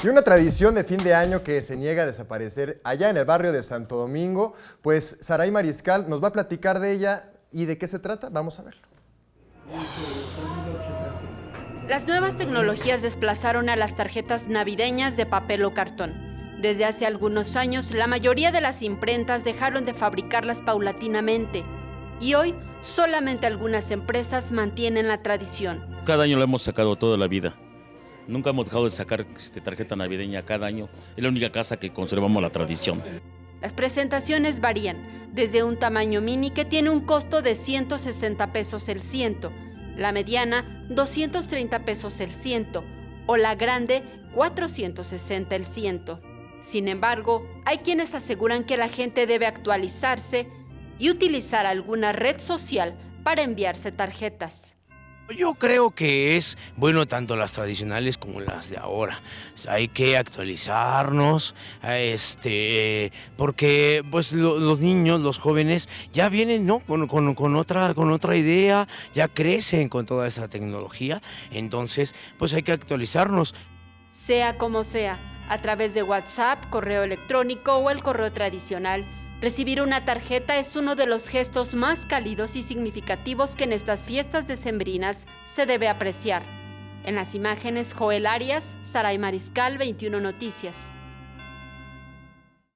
Y una tradición de fin de año que se niega a desaparecer allá en el barrio de Santo Domingo, pues Saray Mariscal nos va a platicar de ella y de qué se trata. Vamos a verlo. Las nuevas tecnologías desplazaron a las tarjetas navideñas de papel o cartón. Desde hace algunos años, la mayoría de las imprentas dejaron de fabricarlas paulatinamente y hoy solamente algunas empresas mantienen la tradición. Cada año lo hemos sacado toda la vida. Nunca hemos dejado de sacar tarjeta navideña cada año. Es la única casa que conservamos la tradición. Las presentaciones varían, desde un tamaño mini que tiene un costo de 160 pesos el ciento, la mediana 230 pesos el ciento o la grande 460 el ciento. Sin embargo, hay quienes aseguran que la gente debe actualizarse y utilizar alguna red social para enviarse tarjetas. Yo creo que es bueno tanto las tradicionales como las de ahora. Hay que actualizarnos, porque pues los niños, los jóvenes ya vienen, ¿no? con otra idea, ya crecen con toda esta tecnología. Entonces, pues hay que actualizarnos. Sea como sea, a través de WhatsApp, correo electrónico o el correo tradicional, recibir una tarjeta es uno de los gestos más cálidos y significativos que en estas fiestas decembrinas se debe apreciar. En las imágenes, Joel Arias, Saray Mariscal, 21 Noticias.